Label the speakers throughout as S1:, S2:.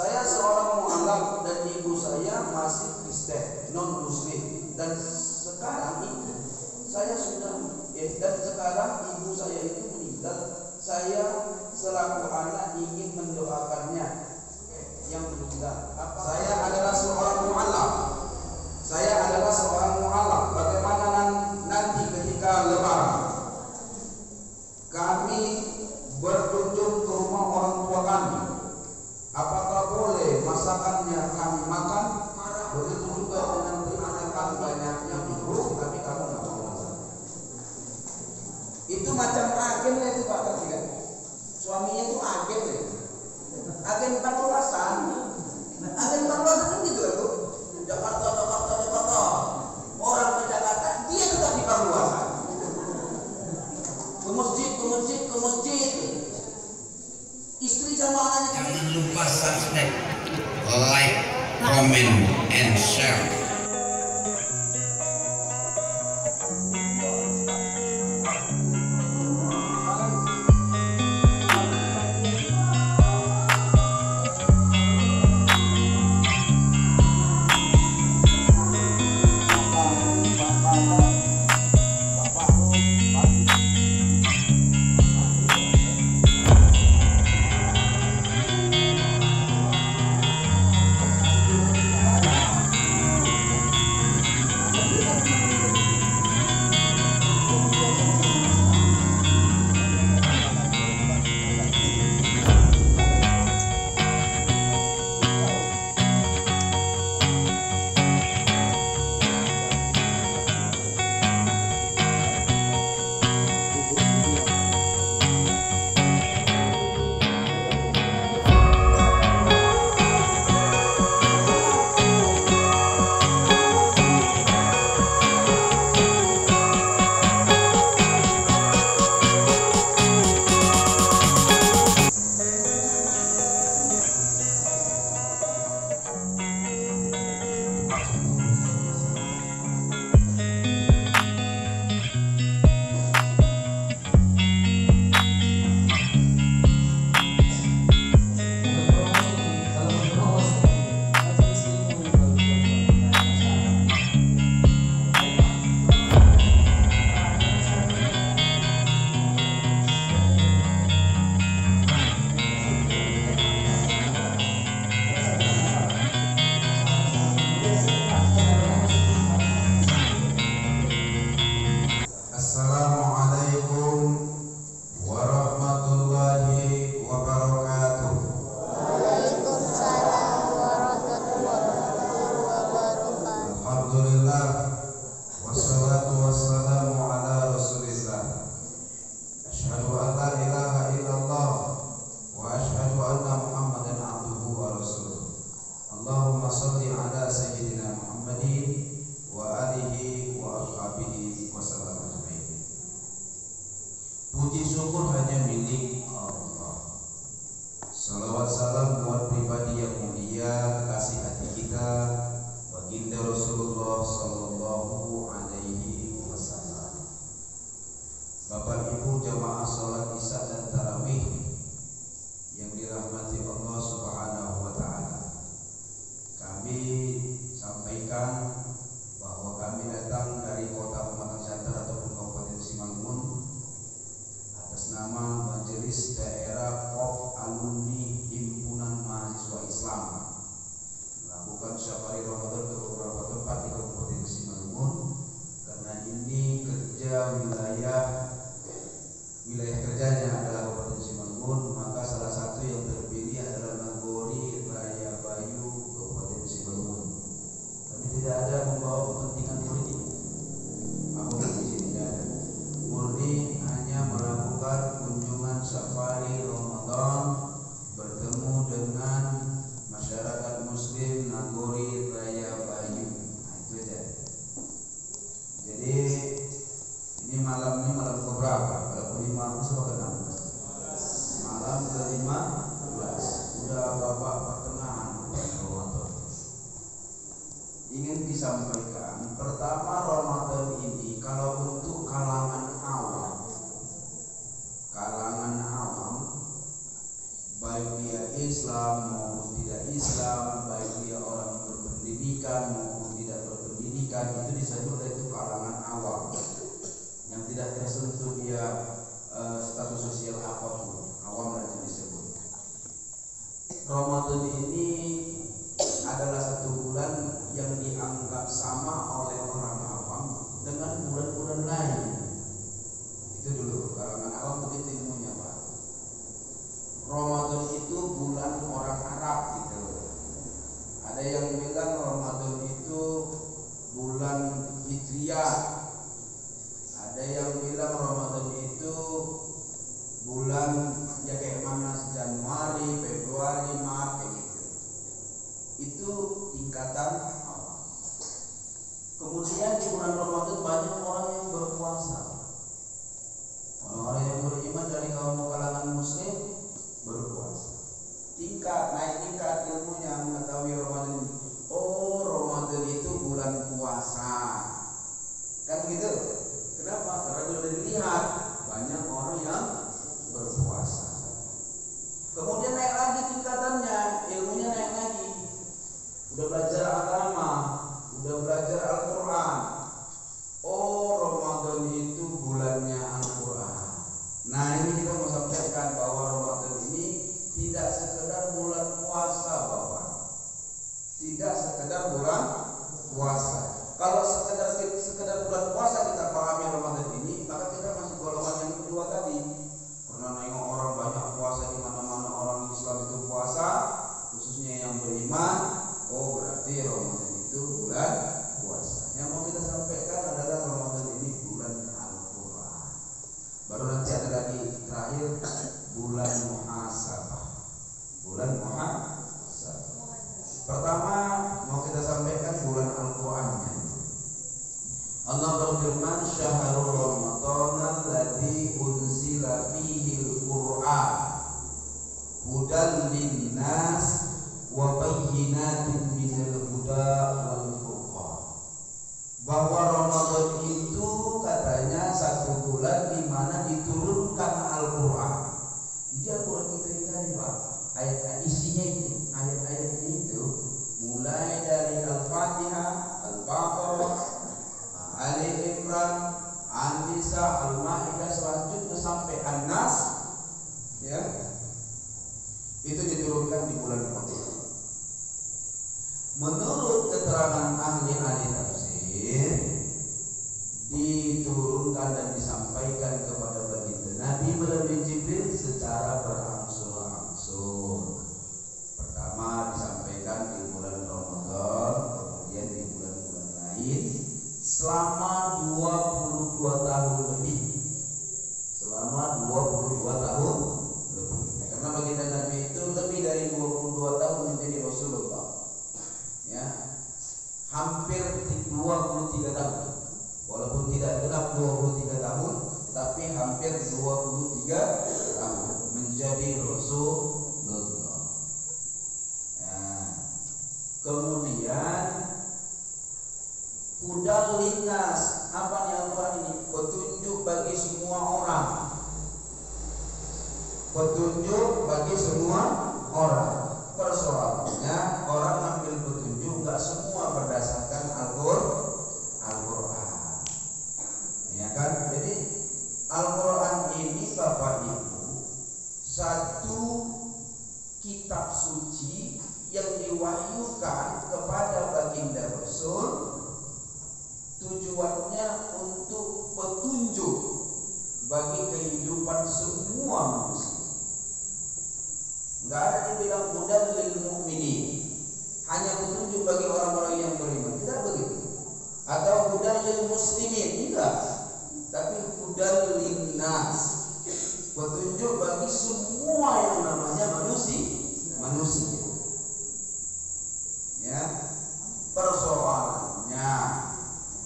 S1: Saya seorang mualaf dan ibu saya masih Kristen, non Muslim, dan sekarang itu saya sudah dan sekarang ibu saya itu meninggal. Saya selaku anak ingin mendoakannya yang meninggal. Saya adalah seorang mualaf. Bagaimana nanti ketika lebaran kami berkunjung ke rumah orang tua kami? Apakah boleh masakannya kami makan? Begitu juga dengan terima banyaknya burung, tapi kamu nggak mau masak. Itu macam agen lah itu Pak tadi kan. Suaminya itu agen ya. Agen paruasan. Agen paruasan kan gitu ya Bu. Jakarta. Orang ke Jakarta dia tetap di paruasan. Ke masjid. Istri sama anaknya.
S2: Jangan lupa subscribe, like, comment, and share.
S1: Puji syukur hanya milik Allah. Salawat salam buat pribadi yang mulia, kekasih hati kita, baginda Rasulullah Sallallahu Alaihi Wasallam. Bapak Ibu jamaah salat Isya dan Tarawih yang dirahmati Allah Subhanahu Wa Taala, kami sampaikan bahwa kami datang dari Kota Pematang Siantar ataupun Kabupaten Simalungun atas nama Majelis Daerah of Alumni Himpunan Mahasiswa Islam melakukan safari Ramadan ke beberapa tempat di Kabupaten Simalungun, karena ini wilayah kerjanya adalah Kabupaten Simalungun, maka salah satu yang terpilih adalah Nagori Raya Bayu Kabupaten Simalungun. Kami tidak ada membawa kepentingan politik apapun di sini, tidak ada. Murni hanya melakukan kunjungan safari Ramadan, bertemu dengan masyarakat Muslim Nagori Raya Bayu. Nah, itu aja. Jadi ini malam keberapa? Kalau kelima masuk ke 16. Malam ke-15. Udah babak pertengahan Ramadan. Ingin disampaikan, pertama Ramadan ini kalau untuk kalangan awam, baik dia Islam maupun tidak Islam, baik dia orang berpendidikan maupun tidak berpendidikan, itu disebut itu kalangan awam yang tidak tersentuh dia status sosial apapun, awam itu disebut. Ramadan ini adalah satu bulan yang dianggap sama oleh orang awam dengan bulan-bulan lain. Itu dulu kalangan awam begitu ilmunya, Pak. Ramadan itu bulan orang Arab gitu. Ada yang bilang Ramadan itu bulan Hijriah. Ada yang bilang Ramadan itu bulan ya kayak mana Januari, Februari, Maret kayak gitu. Itu tingkatan awal. Kemudian di bulan Ramadan banyak orang yang berpuasa. Orang-orang yang beriman dari kaum kalangan muslim berpuasa. Naik tingkat ilmunya mengetahui Ramadan ini. Oh, Ramadan itu bulan puasa. Kan gitu. Kenapa? Karena sudah dilihat banyak orang yang berpuasa. Kemudian naik lagi tingkatannya, ilmunya naik lagi. Udah belajar agama, udah belajar Al-Quran. Oh, Ramadan itu bulannya Al-Quran. Nah, ini kita mau sampaikan bahwa Ramadan ini tidak sekedar bulan puasa, Bapak. Tidak sekedar bulan puasa. Kalau sekedar bulan puasa kita pahami Ramadan ini, maka kita masuk golongan yang kedua tadi. Karena nengok orang banyak puasa di mana-mana, orang Islam itu puasa, khususnya yang beriman. Oh, berarti Ramadan itu bulan puasa. Yang mau kita sampaikan adalah Ramadan ini bulan Al-Quran. Baru nanti ada lagi terakhir bulan muhasabah. Bulan muhasabah. Pertama mau kita sampaikan bulan Al-Qurannya. Allah berfirman, "Syahrul Ramadan alladzi unzila fihi al-Qur'an hudan lin-nas wa bayyinatin minal huda wal furqan." Bahwa Ramadan itu katanya satu bulan di mana diturunkan Al-Qur'an. Jadi Al-Qur'an kita ini Pak, ayat isinya itu, ayat-ayat itu mulai dari Al-Fatihah, Al-Baqarah, Ali Imran, An-Nisa, Al-Maidah, selanjutnya sampai An-Nas, ya, itu diturunkan di bulan Ramadan. Menurut keterangan ahli-ahli tafsir, diturunkan dan disampaikan kepada baginda Nabi melalui Jibril secara berangsur-angsur. Pertama disampaikan di bulan Ramadan, kemudian di bulan-bulan lain, selama 22 tahun lebih. Selama 22 tahun lebih. Karena baginda Nabi itu lebih dari 22 tahun menjadi Rasulullah. Ya. Hampir 23 tahun. Walaupun tidak genap 23 tahun, tapi hampir 23 tahun menjadi Rasulullah. Ya. Kemudian hudal linnas, apa nih Al-Quran ini? Petunjuk bagi semua orang. Petunjuk bagi semua orang. Persoalannya orang ambil petunjuk nggak semua berdasarkan Al-Quran. Ya kan? Jadi Al-Quran ini Bapak Ibu satu kitab suci yang diwahyukan kepada baginda Rasul, tujuannya untuk petunjuk bagi kehidupan semua manusia. Enggak ada dibilang hudan lil mu'minin, hanya petunjuk bagi orang-orang yang beriman, tidak begitu. Atau hudan lil muslimin, tidak. Tapi hudan lin nas, petunjuk bagi semua yang namanya manusia. Ya. Persoalannya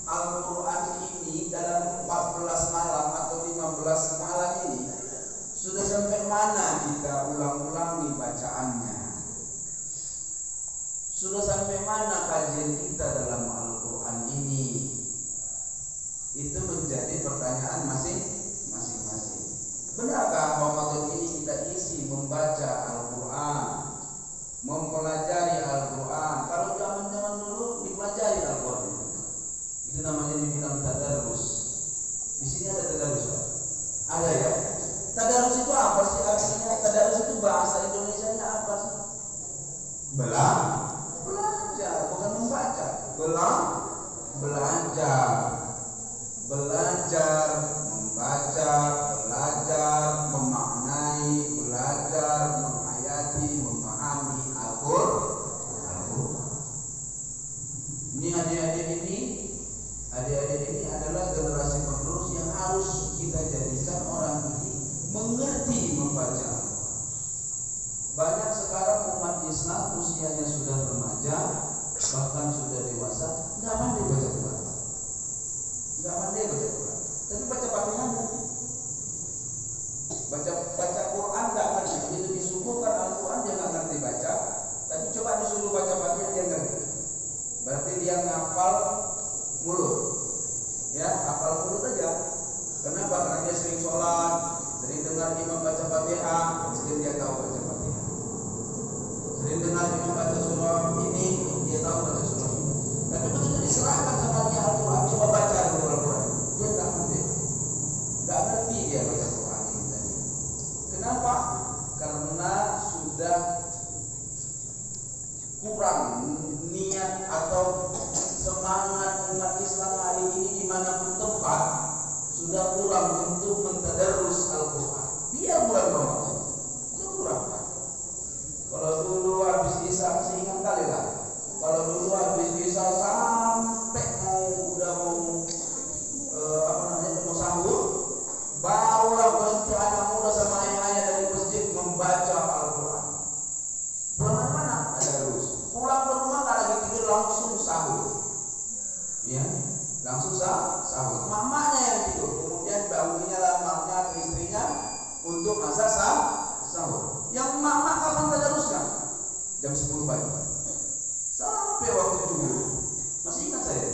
S1: Al-Quran ini dalam 14 malam atau 15 malam ini sudah sampai mana kita ulang-ulangi bacaannya? Sudah sampai mana kajian kita dalam Al-Quran ini? Itu menjadi pertanyaan masing-masing. Benarkah Ramadan ini kita isi membaca Al-Quran, mempelajari Al-Quran. Kalau zaman dulu dipelajari Al-Quran, itu namanya dibilang tadarus. Di sini ada tadarus, Pak? Ada ya? Tadarus itu apa sih artinya? Tadarus itu bahasa Indonesianya apa sih? Belajar, bukan membaca. Belajar, membaca, belajar, memaknai, belajar, menghayati, memahami Al-Quran. Ini adik-adik ini adalah generasi penerus yang harus kita jadikan orang ini mengerti membaca Al-Quran. Banyak sekarang umat Islam usianya sudah remaja, bahkan sudah dewasa, nggak pandai baca Quran. Tapi baca Fatihah ngerti. Baca Quran nggak ngerti. Begitu disuguhkan Al-Quran dia nggak ngerti baca. Tapi coba disuruh baca Fatihah dia ngerti. Berarti dia ngapal mulut. Ya, hafal mulut aja. Kenapa? Karena dia sering sholat, sering dengar imam baca Fatihah, sering dia tahu baca Fatihah. Sering dengar imam baca surah ini, dia tahu baca surah ini. Tapi begitu diserahkan sama dia Al-Quran, coba baca dulu Al-Quran, dia nggak ngerti dia baca Quran ini tadi. Kenapa? Karena sudah kurang niat atau semangat umat Islam hari ini dimanapun tempat, sudah kurang untuk mentadarus Al-Quran. Biar bulan Ramadan, itu kurang. Kalau dulu habis Isya masih ingat kali lah. Kalau dulu habis Isya sampai mau sahur, barulah berhenti anak muda sama ayah-ayah dari masjid membaca Al-Quran. Pulang mana? Tadarus. Pulang ke rumah nggak lagi tidur, langsung sahur. Ya, langsung sahur. Mamanya yang tidur, kemudian bangunnya lah mamanya atau istrinya untuk masak sahur. Yang mama kapan tadarusnya? Jam 10 pagi sampai waktu zuhur. Masih ingat saya?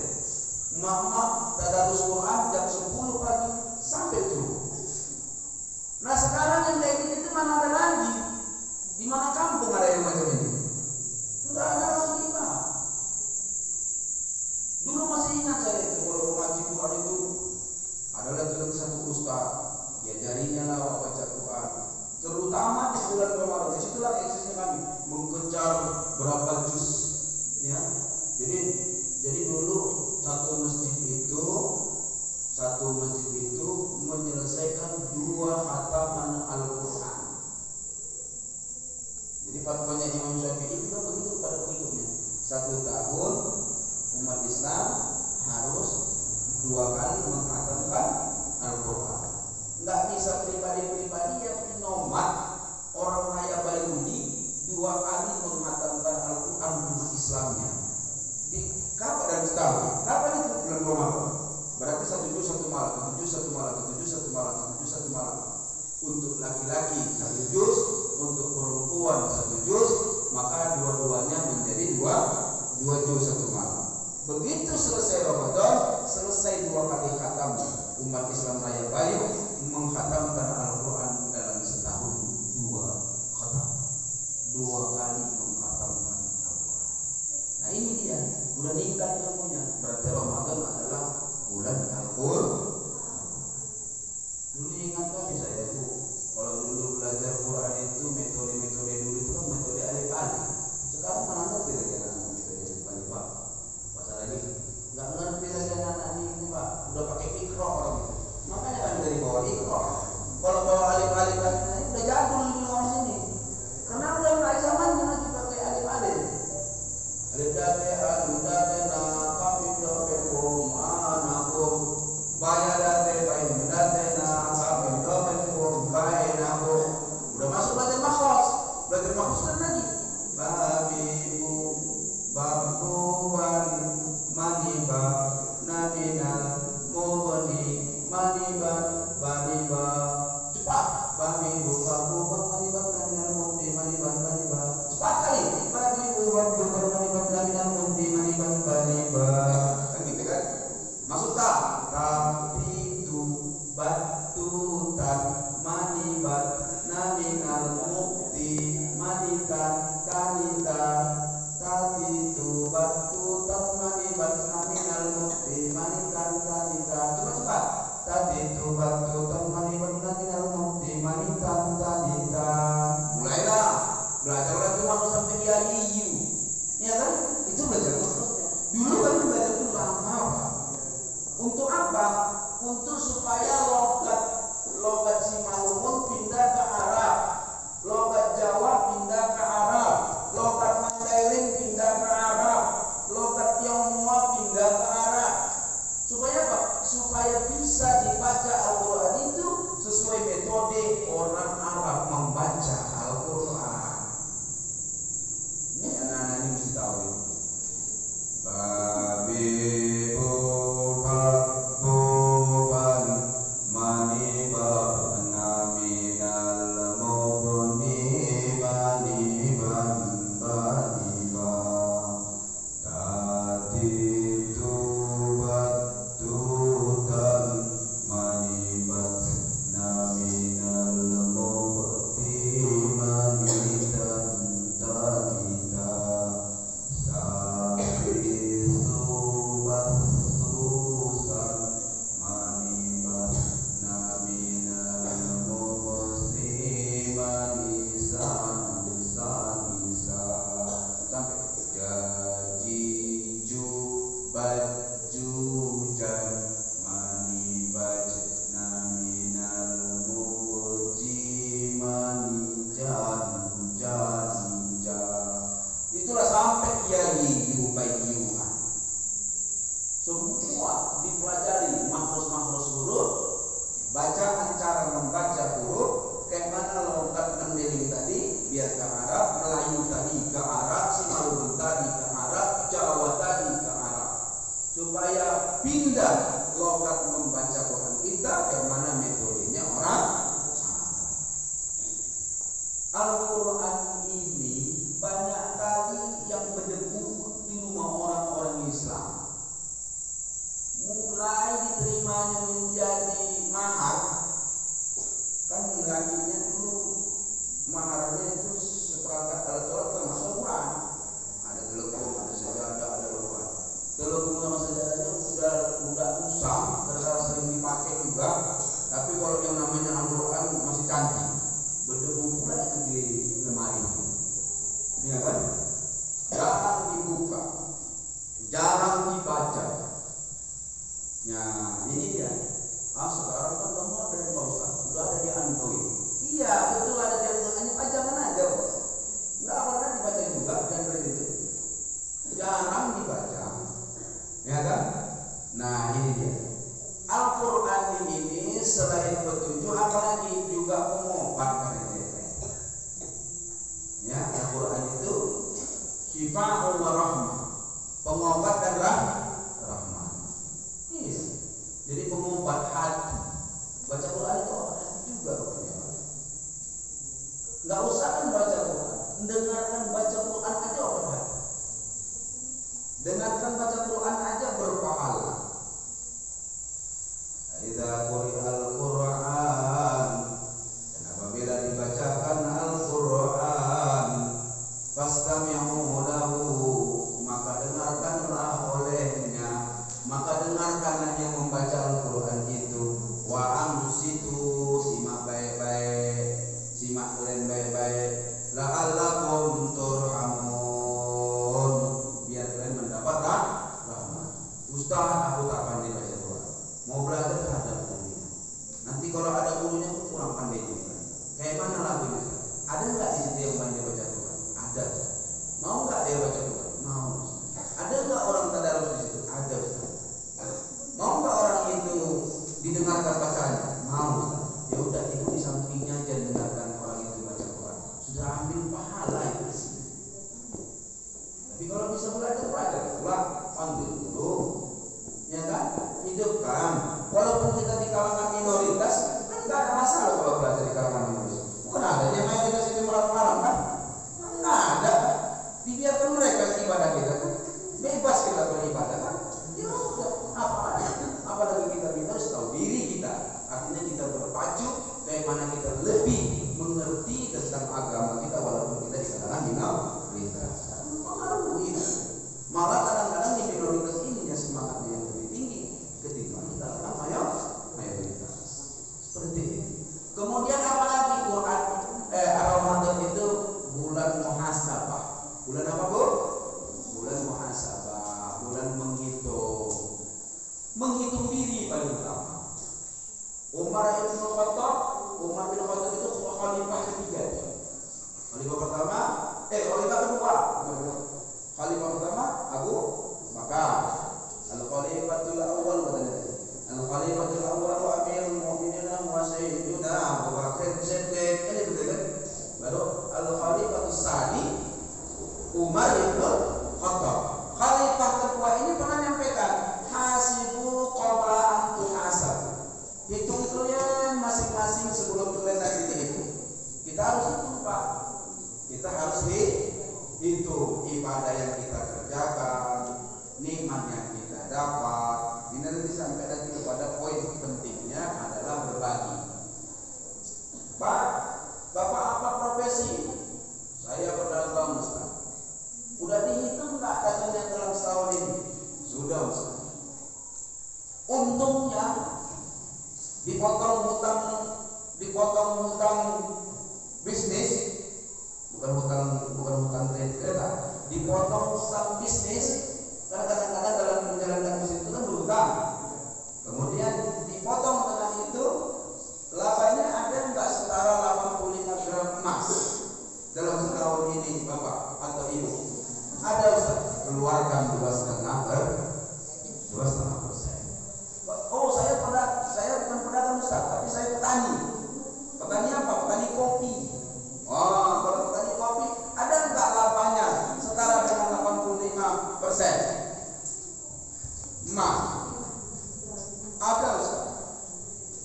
S1: Mama tadarus Quran jam 10 pagi sampai zuhur. Nah sekarang yang kayak gini itu mana ada lagi? Di mana kampung ada yang macam ini? Enggak ada lagi, Pak. Dulu masih ingat saya itu kalau mengaji Quran itu adalah satu ustaz, diajarinya lah baca Quran. Terutama di bulan Ramadan, disitulah eksisnya kami mengejar berapa juz, ya. Jadi dulu satu masjid itu menyelesaikan 2 khataman Al-Quran. Jadi fatwanya Imam Syafi'i juga begitu pada pengikutnya. 1 tahun umat Islam harus 2 kali menghatamkan Al-Quran. Nggak bisa pribadi-pribadi yang nomad orang kaya Bali 2 kali menghatamkan Al-Quran umat Islamnya. Di kapan dan setahun? Kapan itu? Bulan Ramadan. Berarti 1 juz 1 malam, 1 juz 1 malam, 1 juz 1 malam, 1 juz 1 malam. Untuk laki-laki 1 juz, untuk perempuan 1 juz, maka dua-duanya menjadi 2 juz 1 malam. Begitu selesai Ramadan, selesai 2 kali khatam umat Islam Raya Bayu menghatamkan Al-Quran dalam setahun 2 khatam. 2 kali menghatamkan Al-Quran. Nah ini dia, udah meningkat ilmunya. Berarti Ramadan adalah bulan Al-Quran. Dulu ingat kali saya Bu, kalau dulu belajar Quran itu metode-metode dulu itu kan metode alif-alif. Sekarang mana ngerti lagi anak-anak metode alif-alif, Pak? Pasal lagi nggak ngerti lagi anak-anak ini, Pak. Udah pakai Iqra orang itu. Makanya kan dari bawah Iqra. Kalau bawa alif-alif ini udah jadul di luar sini. Karena udah nggak zamannya lagi pakai alif-alif. Alif dabe, alif dabe, na, kafir dabe, kiai, ya kan? Itu belajar makhrajnya. Dulu kan belajar itu lama, Pak. Untuk apa? Untuk supaya logat Simalungun pindah ke Arab, logat Jawa pindah ke Arab, logat Mandailing pindah ke Arab, logat Tionghoa pindah ke Arab. Supaya apa? Supaya bisa dibaca Al-Quran itu sesuai metode orang Arab membaca Al-Quran. Ini anak-anak ini mesti tahu ini. Semua dipelajari makhraj huruf, bacaan cara membaca huruf, kayak mana logat Mandailing tadi biar ke Arab, Melayu tadi ke Arab, Simalungun tadi ke Arab, Jawa tadi ke Arab, supaya pindah logat membaca Quran kita kayak mana metodenya orang Al-Quran ini banyak kali yang berdebu di rumah orang-orang Islam. Mulai diterimanya menjadi mahar, kan gajinya dulu maharnya itu seperangkat alat sholat termasuk Quran. Ada telepon, ada sejadah, ada Quran. Telepon sama sejadahnya udah usang, terasa sering dipakai juga. Tapi kalau yang namanya Al-Quran masih cantik, berdebu pula itu di lemari. Ini kan? Jarang dibuka, jarang dibaca. Ya ini dia. Sekarang kan udah modern Pak Ustaz, udah ada di Android. Iya betul, ada di Android. Hanya pajangan aja Pak. Nggak pernah dibaca juga di Android itu. Jarang dibaca, ya kan? Nah ini dia. Al-Quran ini selain petunjuk, apalagi juga pengobat kan ini. Ya, Al-Quran itu syifa'un wa rahmah, pengobat dan rahmah. Jadi pengobat hati. Baca Quran itu obat hati juga rupanya. Nggak usah kan baca Quran, dengarkan baca Quran aja obat hati. Dengarkan baca Quran aja berpahala. Idza quri'al Quran, dan apabila dibacakan Al-Quran, fastami'u lahu, maka dengarkanlah olehnya. Maka dengarkanlah yang membaca Al-Quran itu. Wa amsitu, simak baik-baik, simak kalian baik-baik. La'allakum turhamun, biar kalian mendapat rahmat. Ustaz, aku tak pandai baca Quran. Mau belajar ada gurunya. Nanti kalau ada gurunya pun kurang pandai juga. Kayak mana lagunya? Ada nggak di situ yang pandai baca Quran? Ada. Mau nggak dia baca Quran? Mau. Ada nggak orang tadarus di situ? Ada. Mau nggak orang itu didengarkan bacaannya? Mau. Ya udah, itu di sampingnya aja dengarkan orang itu baca Quran. Sudah ambil pahala itu di sini. Tapi kalau bisa belajar pulang, panggil dulu, ya kan? Hidupkan. Walaupun kita di kalangan minoritas, kan nggak ada masalah kalau belajar di kalangan minoritas. Bukan ada yang mayoritas itu melarang kan? Nggak ada. Dibiarkan mereka ibadah kita kan? Bebas kita beribadah kan? Ya udah, apalagi kita harus tahu diri kita. Artinya kita berpacu bagaimana kita lebih mengerti tentang agama kita walaupun kita di kalangan minoritas. Pengaruh itu. Malah kadang-kadang di minoritas ini ya semangatnya yang lebih tinggi ketimbang kita dalam mayoritas. Seperti itu. Kemudian apalagi Quran Ramadan itu ibn Khattab. Khalifah kedua ini pernah menyampaikan, hasibu qabla an tuhasab. Hitung-hitungnya masing-masing sebelum kalian nanti dihitung. Kita harus hitung, Pak. Kita harus hitung ibadah yang kita kerjakan, nikmat yang kita dapat. Ini nanti sampai nanti kepada poin pentingnya adalah berbagi. Pak, Bapak apa profesi? Saya pedagang, Ustaz. Udah dihitung nggak datanya dalam setahun ini? Sudah, Ustaz. Untungnya dipotong hutang bisnis, bukan hutang kereta, dipotong hutang bisnis. Karena kadang-kadang dalam menjalankan bisnis itu kan berhutang. Kemudian dipotong dengan itu, labanya ada nggak setara 85 gram emas dalam setahun ini, Bapak atau Ibu? Ada, Ustaz. Keluarkan 2,5%. Oh, saya bukan pedagang, Ustaz, tapi saya petani. Petani apa? Petani kopi. Oh, kalau petani kopi, ada nggak labanya setara dengan 85% emas? Ada, Ustaz.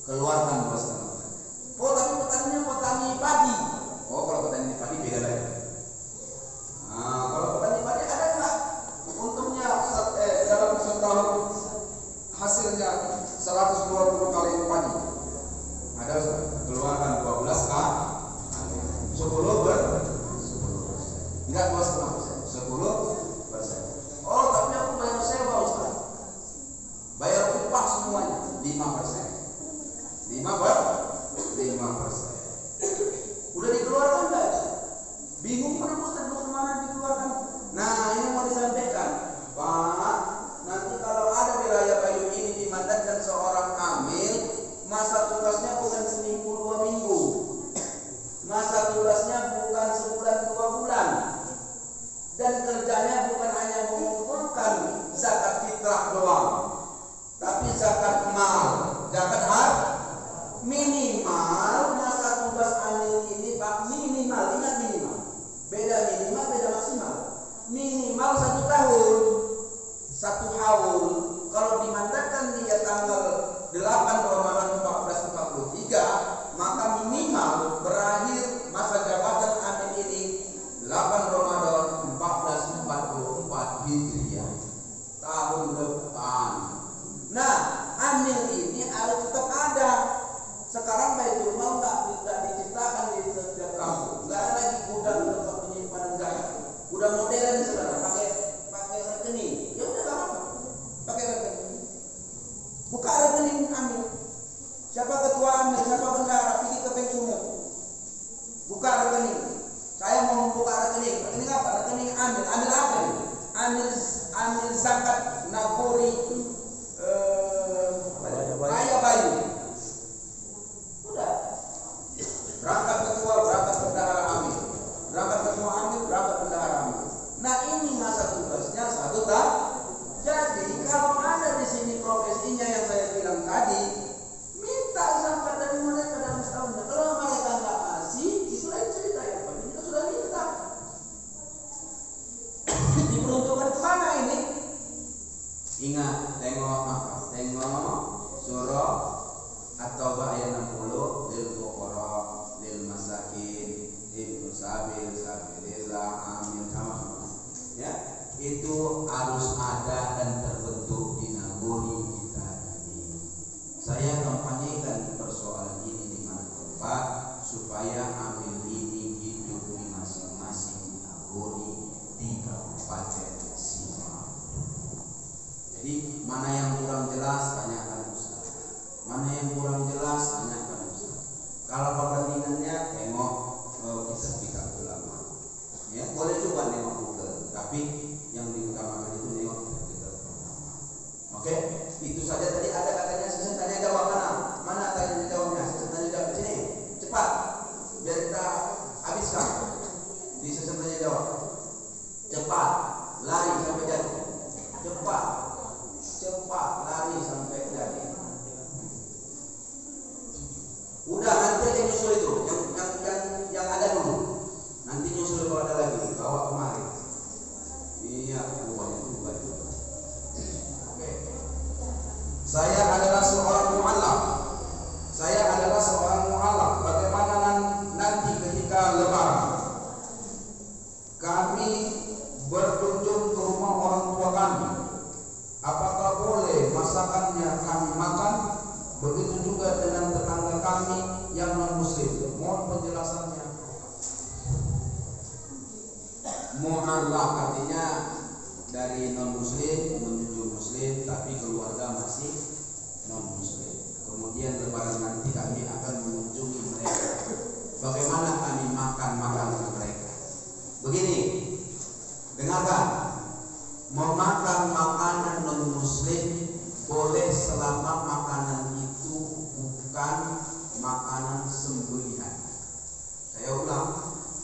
S1: Keluarkan 2,5%. Oh, tapi petaninya petani padi. Oh, kalau petani padi beda lagi. Nah, kalau petani padi ada nggak untungnya dalam setahun hasilnya 120 kali padi? Ada, Ustaz. Keluarkan 12 kali 10%. Enggak 2,5%, 10%. Oh, tapi aku bayar sewa, Ustaz. Bayar upah semuanya 5%. 5%. Udah dikeluarkan enggak? Bingung kan Ustaz, mau kemana dikeluarkan? Nah, ini mau disampaikan, Pak. Nanti kalau ada di Raya Bayu ini dimandatkan seorang amil, masa tugasnya bukan seminggu 2 minggu. Masa tugasnya bukan sebulan 2 bulan. Dan kerjanya bukan hanya mengumpulkan zakat fitrah doang, tapi zakat mal, zakat harta. Minimal masa tugas amil ini, Pak, minimal, ingat minimal. Beda minimal, beda maksimal. Minimal 1 tahun. 1 haul. Kalau dimandatkan dia tanggal 8 Ramadan 1443, maka minimal berakhir masa jabatan amil ini 8 Ramadan 1444 Hijriah, tahun depan. Nah, amil ini harus tetap ada. Sekarang Baitul Mal tidak diciptakan di setiap kampung. Nggak ada lagi gudang tempat penyimpanan gaya. Udah modern sekarang, pakai rekening. Ya udah, nggak apa-apa, pakai rekening. Buka rekening amil. Siapa ketua amil, siapa bendahara, pergi ke Bank Sumut. Buka rekening. Saya mau membuka rekening. Rekening apa? Rekening amil. Amil apa ini? Amil zakat Nagori Raya Bayu. Udah. Berangkat ketua, berangkat bendahara amil. Berangkat ketua amil, berangkat bendahara amil. Nah, ini masa tugasnya 1 tahun. Jadi kalau ada di sini profesinya yang saya bilang tadi, minta zakat dari mereka dalam setahun. Kalau mereka nggak kasih, itu lain cerita ya, Pak. Kita sudah minta. Diperuntukkan kemana ini? Ingat, tengok surah At-Taubah ayat 60, lil fuqara, lil masakin, ibnu sabil, sabilillah, amin, sama. Ya, itu harus ada dan terbentuk di nagori kita ini. Saya kampanyekan persoalan ini di mana tempat supaya amil ini hidup di masing-masing nagori di Kabupaten Simalungun. Jadi mana yang kurang jelas tanyakan Ustaz. Mana yang kurang jelas tanyakan Ustaz. Kalau perbandingannya tengok kisah ulama. Ya, boleh coba nengok Google, tapi yang diutamakan itu nengok kisah ulama. Oke, itu saja tadi ada katanya sesi tanya jawab mana tanya jawabnya, sesi tanya jawab sini cepat biar kita habiskan di sesi tanya jawab. Cepat, lari sampai jadi. Cepat lari sampai jadi. Udah nanti aja nyusul yang non muslim. Mohon penjelasannya. Mu'allaq artinya dari non muslim menuju muslim, tapi keluarga masih non muslim. Kemudian lebaran nanti kami akan mengunjungi mereka. Bagaimana kami makan makanan mereka? Begini, dengarkan. Memakan makanan non muslim boleh selama makanan itu bukan makanan sembelihan. Saya ulang,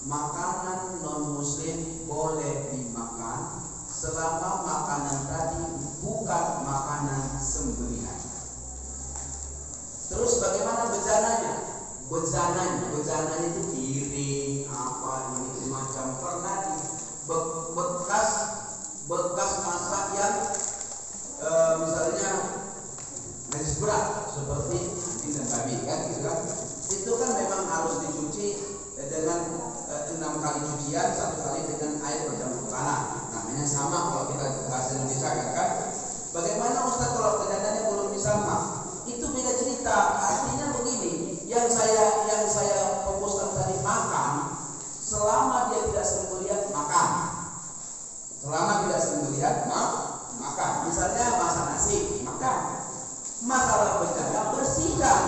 S1: makanan non muslim boleh dimakan selama makanan tadi bukan makanan sembelihan. Terus bagaimana bejananya? Bejananya itu piring apa ini semacam pernah di bekas masak yang misalnya najis berat seperti anjing dan babi kan gitu kan. Itu kan memang harus dicuci dengan 6 kali cucian, 1 kali dengan air bercampur tanah. Namanya sama kalau kita bahasa Indonesia kan. Bagaimana Ustaz kalau bejananya belum sama? Itu beda cerita. Artinya begini, yang saya fokuskan tadi makan, selama dia tidak sembelihan makan. Selama tidak sembelihan makan. Misalnya masak nasi, makan. Masalah bejana bersihkan.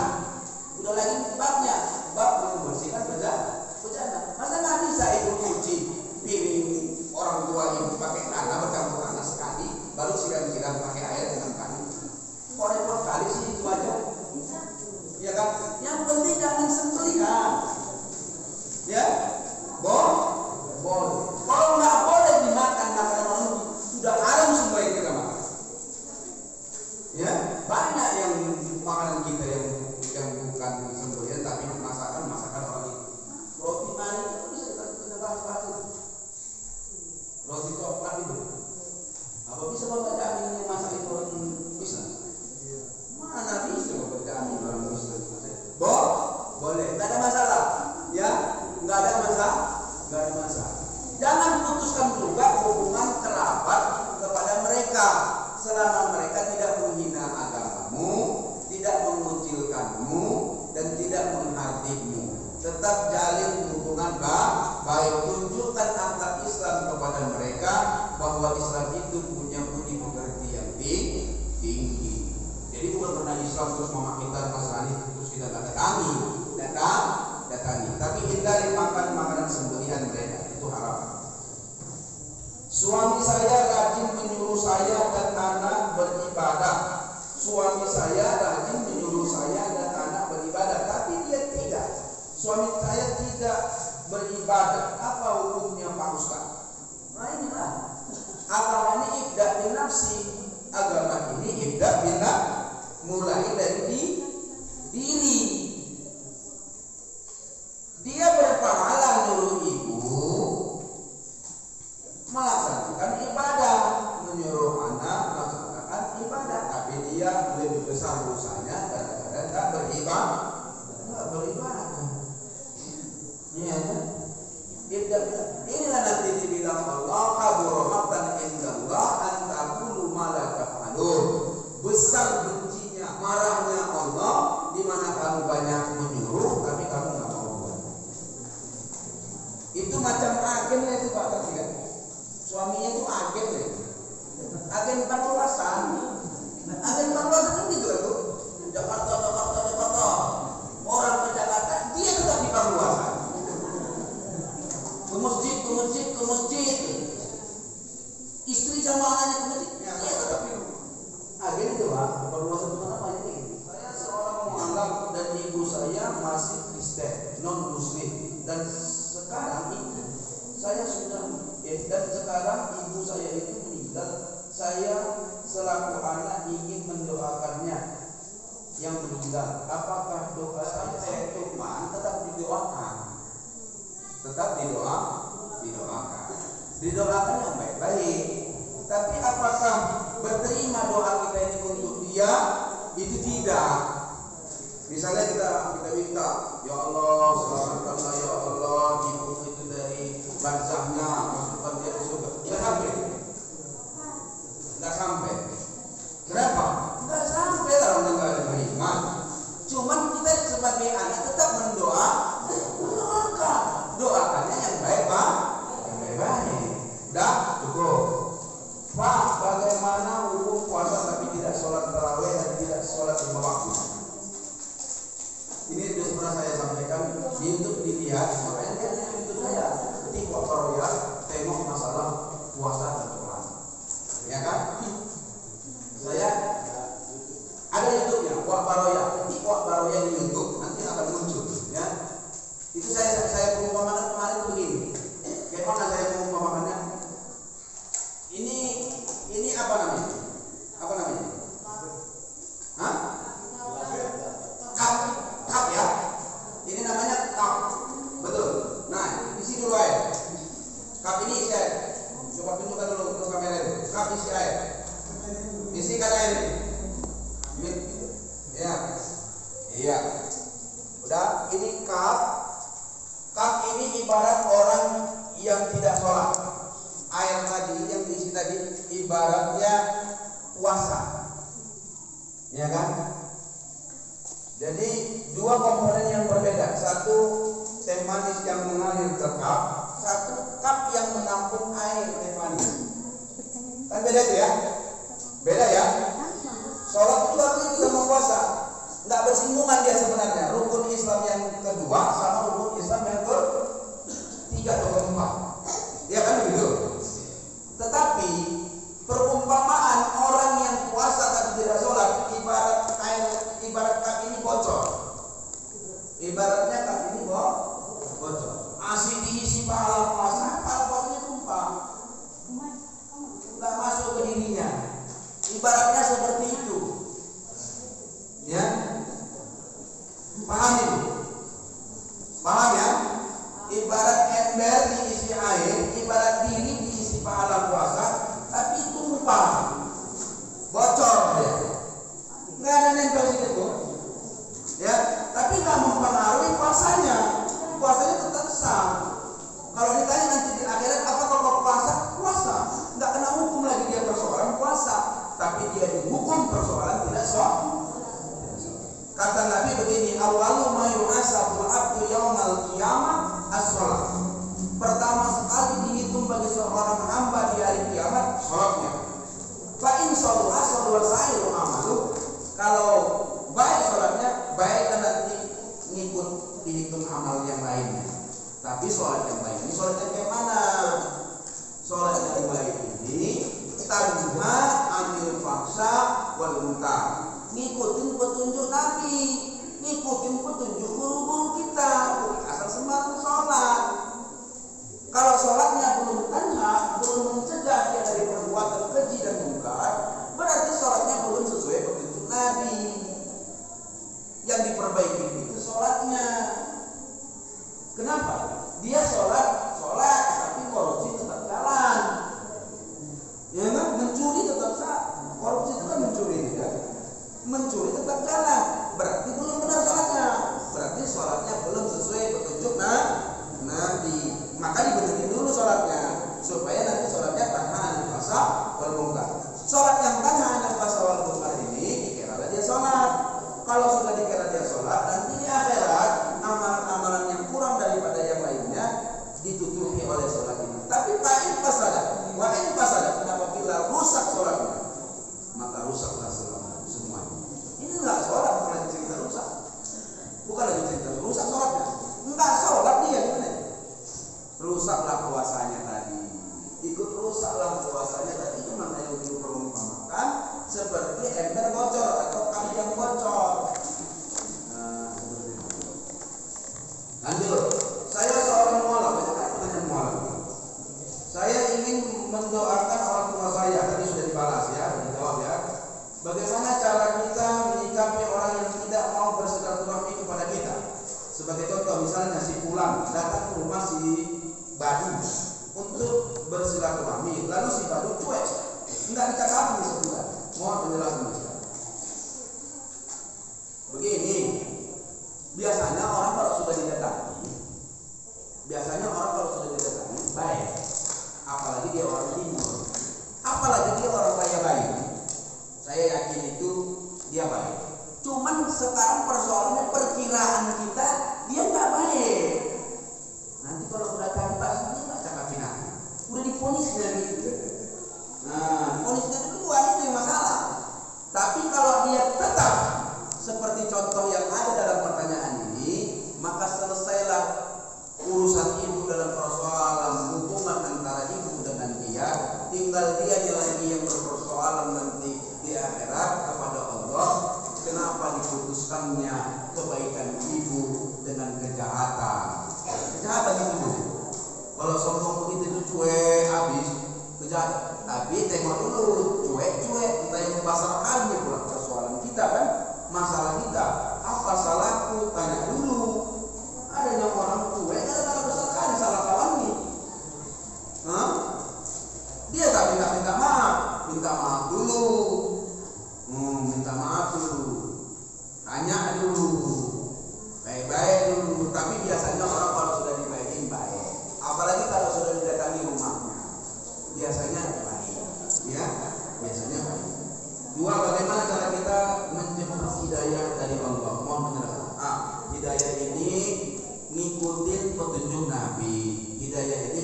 S1: Udah lagi babnya, bab membersihkan bejana. Masa nggak bisa itu cuci piring orang tua ini pakai tanah bercampur tanah sekali, baru siram-siram pakai air dengan kali. Kok repot kali sih itu aja? Ya kan? Yang penting jangan sembelihan. Ya, boleh. Kalau nggak boleh dimakan makanan orang sudah haram semua yang kita makan. Ya, banyak yang makanan kita yang bukan sembelihan tapi masakan orang itu. Roti mari itu bisa kita bahas itu. Roti coklat itu. Apa bisa Bapak jamin yang masak itu orang Islam? Mana bisa Bapak jamin orang Muslim? Boleh, nggak ada masalah. Ya, nggak ada masalah. Jangan putuskan juga hubungan kerabat kepada mereka selama mereka tidak menghina agamamu, tidak mengucilkanmu, dan tidak menghardikmu. Tetap jalin hubungan baik. Tunjukkan akhlak Islam kepada mereka bahwa Islam itu punya budi pekerti yang tinggi. Jadi bukan karena Islam terus memaki-maki Nasrani terus kita datangi, tapi hindari makan makanan sembelihan mereka, itu haram. Suami saya rajin menyuruh saya dan anak beribadah. Suami saya rajin menyuruh saya dan anak beribadah, tapi dia tidak. Suami saya tidak beribadah. Apa hukumnya Pak Ustaz? Nah inilah. Agama ini ibda bin nafsi. Agama ini ibda bin nafsi. Mulai dari diri. Dia berpahala nyuruh ibu melaksanakan ibadah, menyuruh anak melaksanakan ibadah, tapi dia lebih besar dosanya kadang-kadang tak beribadah. Iya kan? Inilah nanti dibilang Allah kabura maqtan indallah an taqulu ma la taf'alun. Besar bencinya, marahnya Allah di mana kamu banyak menyuruh tapi kamu enggak mau buat. Itu macam agennya itu Pak Tertiga. Suaminya itu agen ya. Agen pengawasan. Agen pengawasan kan gitu kan tuh. Jakarta. Orang ke Jakarta dia tetap di pengawasan. Ke masjid. Istri sama anaknya ke masjid, dia tetap di agen itu Pak. Pengawasan itu apa ini? Saya seorang mualaf dan ibu saya masih Kristen, non Muslim, dan sekarang itu saya sudah dan sekarang ibu saya itu meninggal. Saya selaku anak ingin mendoakannya yang meninggal. Apakah doa saya cuma tetap didoakan? Tetap didoakan yang baik-baik. Tapi apakah berterima doa kita ini untuk dia? Itu tidak. Misalnya kita minta, ya Allah selamatkanlah ya Allah ibu itu dari barzahnya, masukkan dia ke surga. Nggak sampai. Kenapa? Nggak sampai lah orang nggak ada beriman. Cuman kita sebagai anak tetap Ini untuk dilihat, makanya dia YouTube saya. Ketik Wak Baroya, tengok masalah puasa dan sholat. Ya kan? Saya ada YouTube-nya, Wak Baroya. Ketik Wak Baroya di YouTube, nanti akan muncul. Ya, itu saya perumpamakan kemarin begini. Bagaimana saya perumpamakannya? Ini apa namanya? Apa namanya? Hah? Cup ya? Ini namanya cup, betul. Nah, isi dulu air. Cup ini isi air. Coba tunjukkan dulu ke kamera itu. Cup isi air. Isikan air. Ya, iya. Udah. Ini cup. Cup ini ibarat orang yang tidak sholat. Air tadi yang diisi tadi ibaratnya puasa. Ya kan? Jadi dua komponen yang berbeda. Satu teh manis yang mengalir ke cup, satu cup yang menampung air teh manis. Kan beda itu ya? Beda ya? Sholat itu artinya juga mau puasa. Nggak bersinggungan dia sebenarnya. Rukun Islam yang kedua sama rukun Islam yang ketiga atau keempat. Ya kan begitu? Tetapi perumpamaan orang yang puasa tapi tidak sholat ibarat air, ibarat cup ini bocor. Ibaratnya cup ini bocor. Asik diisi pahala puasa, pahala puasanya tumpah. Nggak masuk ke dirinya. Ibaratnya seperti itu. Ya, paham itu? Paham ya? Ibarat ember diisi air, ibarat diri diisi pahala puasa, tapi tumpah, bocor ya. Nggak ada nempel situ, ya. Tapi nggak mempengaruhi puasanya. Puasanya tetap sah. Kalau ditanya nanti di akhirat apa kalau puasa? Puasa. Nggak kena hukum lagi dia persoalan puasa, tapi dia dihukum persoalan tidak sah. Kata Nabi begini, awwalu ma yuhasabul abdu yaumal qiyamah as-shalah. Pertama sekali dihitung bagi seorang hamba di hari kiamat salatnya. Fa in shalla shalla sa'iru amalu. Kalau baik salatnya, baik dan nanti ngikut dihitung amal yang lainnya. Tapi salat yang baik ini salat yang kayak mana? Salat yang baik ini tanha anil faksa wal munkar. Ngikutin petunjuk Nabi, ngikutin petunjuk guru-guru kita, bukan asal sembarang sholat. Kalau sholatnya belum tanha, belum mencegah dia dari perbuatan keji dan mungkar, berarti sholatnya belum sesuai petunjuk Nabi. Yang diperbaiki itu sholatnya. Kenapa? Dia sholat, tapi korupsi tetap jalan. Ya kan? Mencuri tetap sah. Korupsi itu kan mencuri ya. Mencuri tetap jalan, berarti belum benar sholatnya, berarti sholatnya belum sesuai petunjuk Nabi. Maka dibenerin dulu sholatnya supaya nanti sholatnya tanha fasa wal munkar. Sholat yang tanha fasa wal munkar ini dikira dia sholat. Kalau sudah dikira dia sholat, nanti di akhirat amalan-amalan yang kurang daripada yang lainnya ditutupi oleh sholat ini. Tapi fa'in fasada, wa'in fasada, apabila rusak sholatnya, maka rusaklah sholat. Ini enggak sholat, bukan lagi cerita rusak. Bukan lagi cerita rusak sholatnya. Enggak sholat dia gimana? Rusaklah puasanya tadi. Ikut rusaklah puasanya tadi. Itu maknanya untuk perumpamakan seperti ember bocor atau kali yang bocor. Nah, seperti itu. Lanjut. Saya seorang mualaf, banyak mualaf. Saya ingin mendoakan orang tua saya. Tadi sudah dibalas ya, dijawab ya. Bagaimana cara kita menyikapi orang yang tidak mau bersilaturahmi kepada kita? Sebagai contoh, misalnya si Pulang datang ke rumah si Badu untuk bersilaturahmi, lalu si Badu cuek, nggak dicakapi sebulan. Mohon penjelasan Ustaz. Begini, biasanya orang kalau sudah didatangi, baik. Apalagi dia orang timur, apalagi dia orang baik. Saya yakin itu dia baik. Cuman sekarang persoalannya perkiraan kita dia nggak baik. Nanti kalau udah cantas dia nggak cakapin aku. Udah diponisnya gitu. Nah, diponisnya duluan itu yang masalah. Tapi kalau dia tetap seperti contoh yang ada dalam pertanyaan ini, maka selesailah tinggal dia lagi yang berpersoalan nanti di akhirat kepada Allah. Kenapa diputuskannya kebaikan ibu dengan kejahatan? Kejahatan itu, kalau sombong begitu itu cuek habis kejahatan. Tapi tengok dulu, cuek kita yang membasarkannya pula persoalan kita kan, masalah kita. Apa salahku? Tanya dulu. Ada yang orang cuek kadang-kadang besarkan salah kawannya. Dia tak minta maaf dulu. Minta maaf dulu. Tanya dulu. Baik-baik dulu. Tapi biasanya orang kalau sudah dibaikin baik. Apalagi kalau sudah didatangi rumahnya. Biasanya baik. Ya, biasanya baik. Dua, bagaimana cara kita menjemput hidayah dari Allah? Mohon penjelasan. Hidayah ini ngikutin petunjuk Nabi. Hidayah ini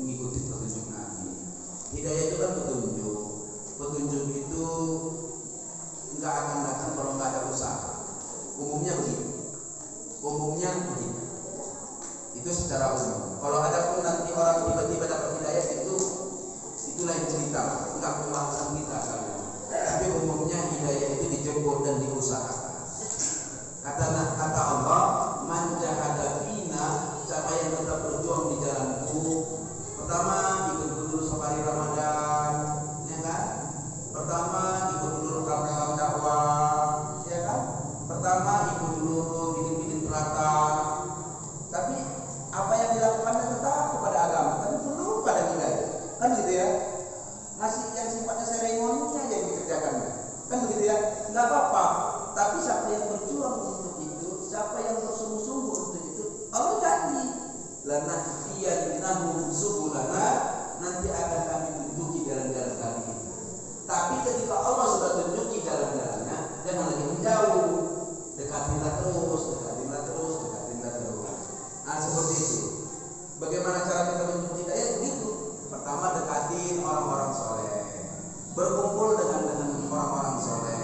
S1: ngikutin petunjuk Nabi. Hidayah itu kan petunjuk. Petunjuk itu enggak akan datang kalau enggak ada usaha. Umumnya begitu. Itu secara umum. Kalau ada pun nanti orang tiba-tiba dapat hidayah itu lain cerita. Enggak pembahasan kita kan. Tapi umumnya hidayah itu dijemput dan diusahakan. Kata Allah, man jahada fina, siapa yang tetap berjuang di jalanku. Pertama, ikut dulu safari Ramadan, ya kan? Pertama, ikut dulu program dakwah, ya kan? Pertama, ikut dulu bikin teratak. Tapi apa yang dilakukan tetap kepada agama, tapi perlu pada hidayah, kan gitu ya? Masih yang sifatnya seremoninya aja yang dikerjakan, kan begitu ya? Nggak apa-apa. Tapi siapa yang berjuang untuk itu, siapa yang bersungguh-sungguh untuk itu, Allah janji, lanahdiyannahum subulana, nanti akan kami tunjuki jalan-jalan kami. Tapi ketika Allah sudah tunjuki jalan-jalannya, jangan lagi menjauh, dekatinlah terus. Nah seperti itu. Bagaimana cara kita menjemput hidayah? Begitu. Pertama, dekatin orang-orang soleh, berkumpul dengan orang-orang soleh.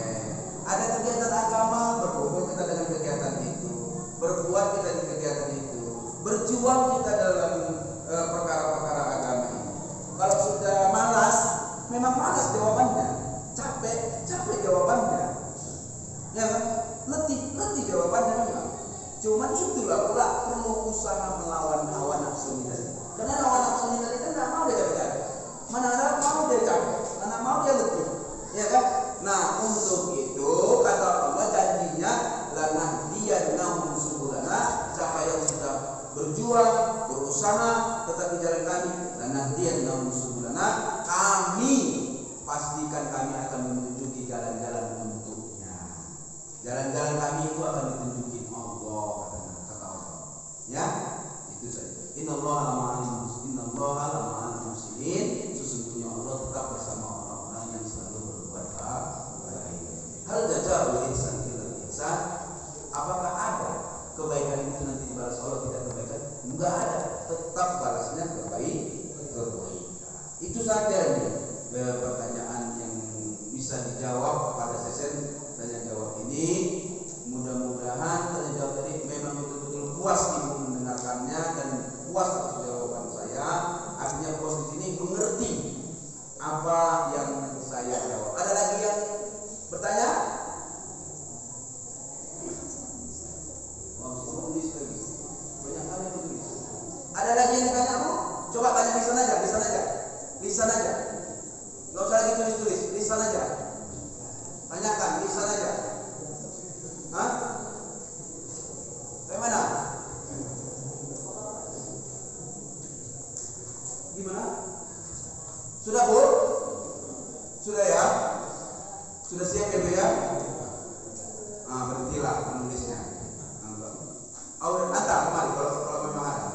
S1: Ada kegiatan agama, berkumpul kita dengan kegiatan itu, berbuat kita di kegiatan itu, berjuang kita dalam perkara-perkara agama ini. Kalau sudah malas, memang malas jawabannya, capek jawabannya, ya kan? Letih jawabannya memang. Cuman itulah pula perlu usaha melawan hawa nafsu tadi. Karena hawa nafsu tadi kan nggak mau dia capek, mana mau dia capek, mana mau dia letih, ya kan? Nah untuk itu kata Allah janjinya lanahdiyannahum subulana, siapa yang sudah berjuang, berusaha tetap di jalan kami, lanahdiyannahum subulana, kami pastikan kami akan menunjuki jalan-jalan untuknya. Jalan-jalan kami itu akan ditunjukin Allah, kata Allah. Ya, itu saja. Innallaha ma'al muslimin. Sesungguhnya Allah tetap bersama orang-orang yang selalu berbuat baik. Hal jazaa'ul ihsan illa ihsan. Apakah ada kebaikan itu nanti dibalas Allah tidak kebaikan? Enggak ada. Tetap balasnya kebaikan. Itu saja nih pertanyaan yang bisa dijawab pada sesi tanya jawab ini. Mudah-mudahan tanya jawab tadi memang betul-betul puas ibu mendengarkannya dan puas atas jawaban saya. Artinya puas di sini mengerti apa yang saya jawab. Ada lagi yang bertanya? Tulis lagi. Banyak kali tulis. Ada lagi yang ditanya Bu? Coba tanya di sana aja. Nggak usah lagi tulis. Di sana aja. Tanyakan di sana aja. Hah? Dari mana? Gimana? Sudah Bu? Sudah ya? Sudah siap ya Bu ya? Berhentilah menulisnya. Nanti kemari kalau memang ada.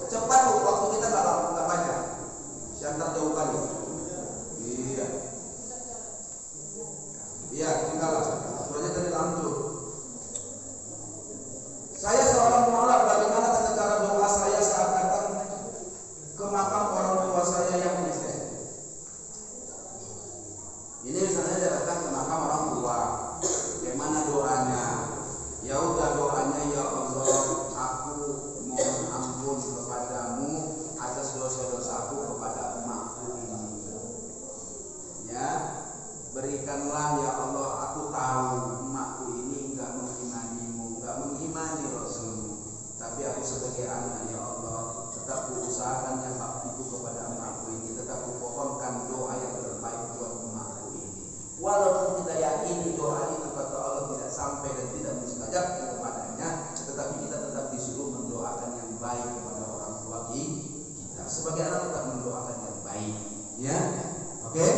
S1: Cepat Bu, waktu kita nggak banyak. Siantar jauh kali. Iya, tinggal. Soalnya tadi langsung. Saya seorang menolak bagaimana tata cara doa saya saat datang ke makam orang tua saya yang Kristen. Ini misalnya datang ke makam orang tua, bagaimana doanya? Ya udah doanya, ya Allah, aku mohon ampun kepadamu atas dosa-dosaku kepada emak Ya, oke.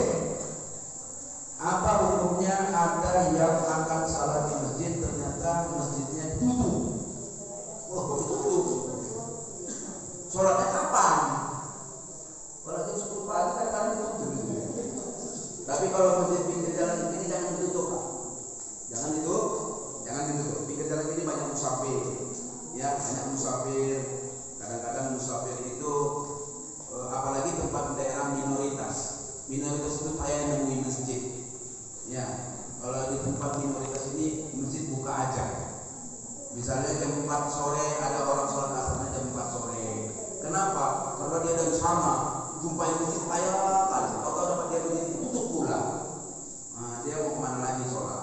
S1: Apa hukumnya ada yang akan salat di masjid ternyata masjidnya tutup? Wah, tutup. Sholatnya kapan? Kalau jam 10 pagi kan kalian tutup. Tapi kalau masjid pinggir jalan ini jangan ditutup, Pak. Jangan ditutup. Pinggir jalan ini banyak musafir. Ya, banyak musafir. Kadang-kadang musafir itu apalagi tempat daerah minoritas itu kayak nemuin masjid. Ya, kalau di tempat minoritas ini masjid buka aja. Misalnya jam 4 sore ada orang sholat asarnya jam 4 sore. Kenapa? Karena dia dari sana jumpain masjid kayak kali. Kalau dapat dia masjid tutup pula. Nah, dia mau kemana lagi sholat?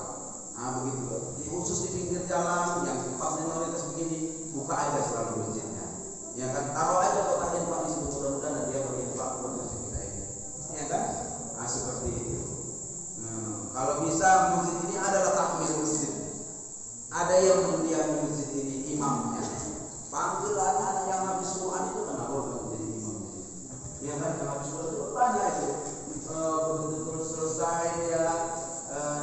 S1: Nah, begitu. Khusus di pinggir jalan yang tempat minoritas begini buka aja selalu masjidnya. Ya kan, taruh aja kotaknya Pak di situ, mudah-mudahan dia berinfak buat masjid kita ini. Ya kan? Nah, seperti itu. Kalau bisa masjid ini adalah takmir masjid. Ada yang mendiami masjid ini imamnya. Panggil anak-anak yang habis Quran itu kenapa menjadi imam masjid? Ya kan, yang habis Quran itu banyak itu. Begitu terus selesai ya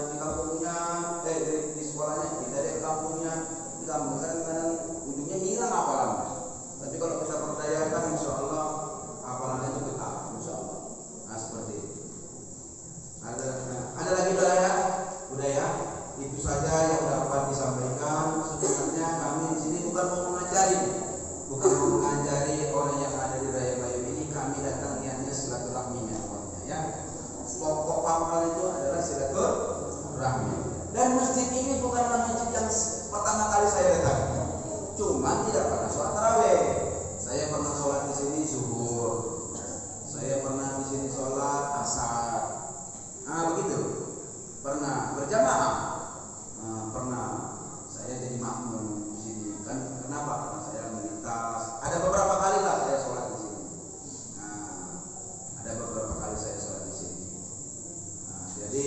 S1: di kampungnya, di sekolahnya, dari kampungnya, di kampung kadang-kadang ujungnya hilang hafalannya. Tapi kalau kita perdayakan, insya Allah hafalannya juga tak, insya Allah. Nah, seperti itu. Ada lagi budaya. Itu saja yang dapat disampaikan. Sebenarnya kami di sini bukan mau mengajari orang yang ada di Raya Bayu ini. Kami datang niatnya silaturahminya, ya. Pokok pangkal itu adalah silaturahmi. Dan masjid ini bukanlah masjid yang pertama kali saya datang. Cuma tidak pernah sholat tarawih. Saya pernah sholat di sini zuhur. Saya pernah di sini sholat asar. Nah, begitu. Pernah berjamaah. Pernah. Saya jadi makmum di sini. Kan kenapa? Karena saya melintas. Ada beberapa kali lah saya sholat di sini. Ada beberapa kali saya sholat di sini. Jadi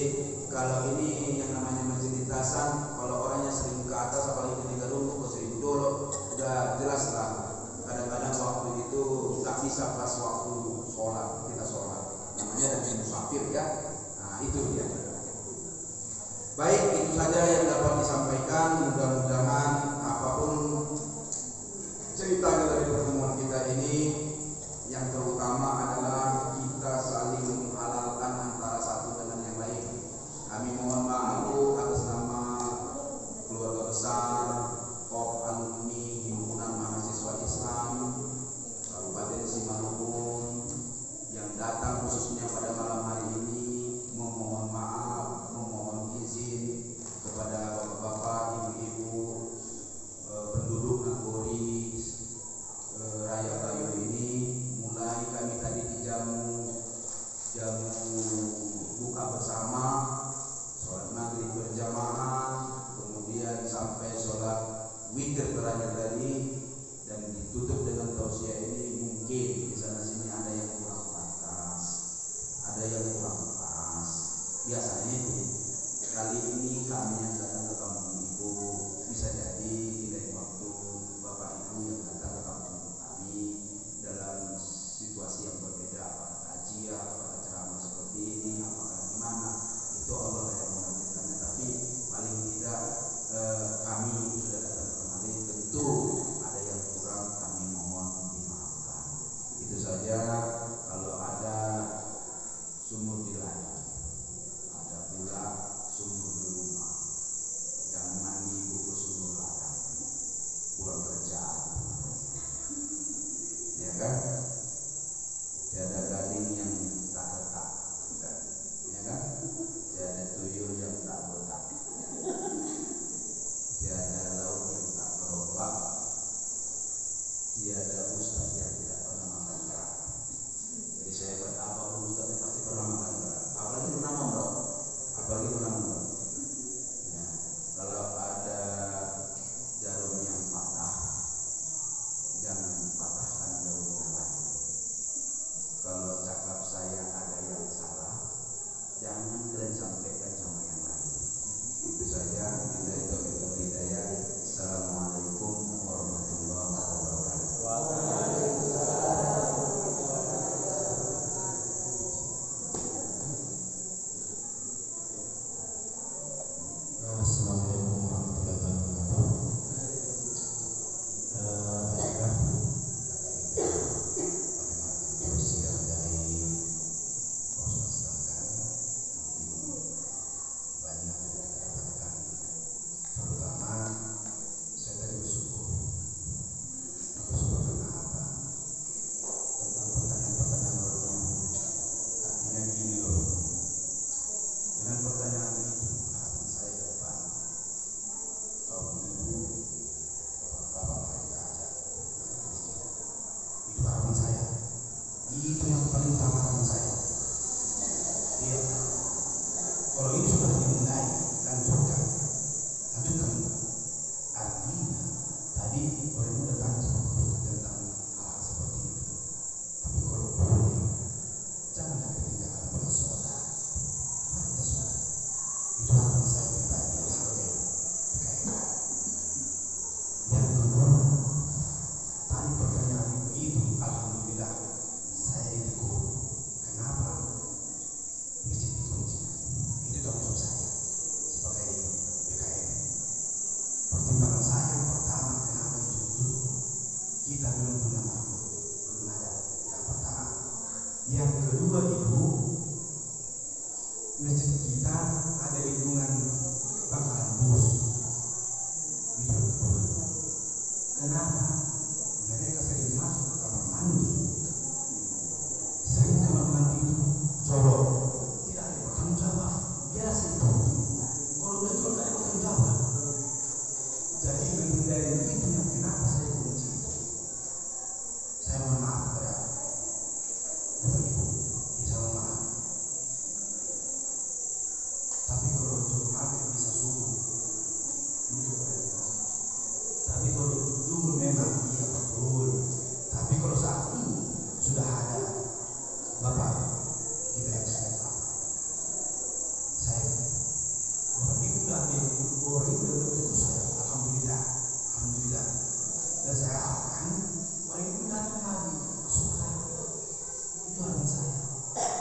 S1: kalau ini yang namanya masjid lintasan, kalau orangnya sering ke atas apalagi ketika dulu ke Seribu Dolo, udah jelas lah. Kadang-kadang waktu itu tak bisa pas waktu sholat kita sholat. Namanya dari musafir ya. Nah, itu dia. Baik, itu saja yang dapat disampaikan. Mudah-mudahan apapun ceritanya dari pertemuan kita ini, yang terutama adalah kita saling menghalalkan antara satu dengan yang lain. Kami mohon maaf atas nama keluarga besar KOP Alumni Himpunan Mahasiswa Islam Kabupaten Simalungun yang datang khususnya pada malam hari ini, memohon maaf, memohon izin kepada bapak-bapak, ibu-ibu, penduduk Nagori Raya Bayu ini. Mulai kami tadi di jamu buka bersama, sholat maghrib berjamaah, kemudian sampai sholat witir terakhir tadi, dan ditutup dengan tausiah ini. Mungkin di sana sini ada yang kurang pantas, ada yang kurang pas. Biasanya itu. Kali ini kami yang datang ke kampung ibu, bisa jadi di lain waktu bapak ibu yang datang ke kampung kami dalam situasi yang berbeda, apakah takziah, apakah ceramah seperti ini, apakah gimana, itu Allah yang menentukannya. Tapi paling tidak kami sudah datang kemari, tentu ada yang kurang, kami mohon dimaafkan. Itu saja. Kalau ada sumur di ladang, ada pula sumur di rumah. Ibu, masjid kita ada lingkungan bakaran bus. Itu betul. Kenapa? Mereka sering masuk ke kamar mandi. Sering kamar mandi itu jorok. Tidak ada bertanggung jawab. Biasa itu. Kalau udah jorok ada bertanggung jawab. Jadi menghindari itu yang kenapa saya kunci. Saya mohon maaf kepada Bapak Ibu. Saya mohon maaf. Tapi kalau untuk maghrib bisa subuh, ini juga prioritas. Tapi kalau untuk zuhur memang iya betul. Tapi kalau saat ini sudah ada Bapak kita yang saya tahu. Saya Bapak Ibu sudah ambil orang itu sudah betul saya. Alhamdulillah, alhamdulillah. Dan saya akan orang itu datang lagi suka. Itu orang saya.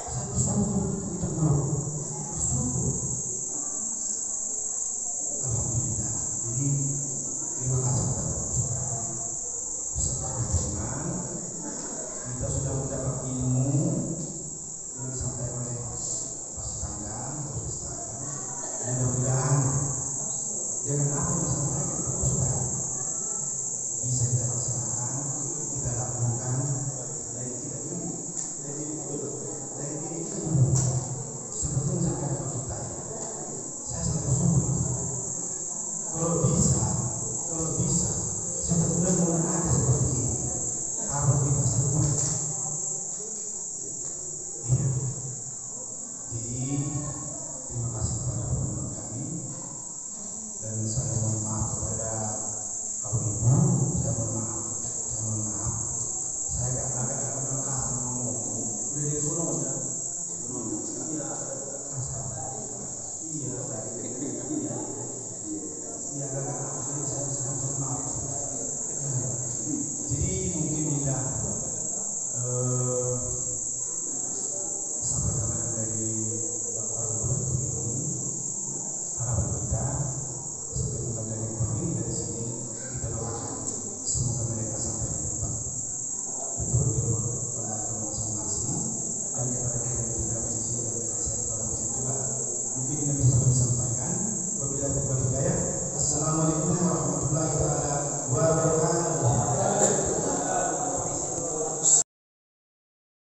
S1: Saya bersyukur itu mau bersyukur. Alhamdulillah. Jadi terima kasih kepada saudara. Beserta teman, kita sudah mendapat ilmu yang disampaikan oleh Pak Tanggang, mudah-mudahan dengan apa yang disampaikan Pak Ustaz bisa kita laksanakan, kita lakukan dari kita ini, dari diri kita dulu. Seperti yang saya katakan Pak Ustaz, saya sangat bersyukur. Kalau bisa, saya benar-benar ada seperti ini. Harus kita semua. Iya. Jadi terima kasih kepada teman-teman kami dan saya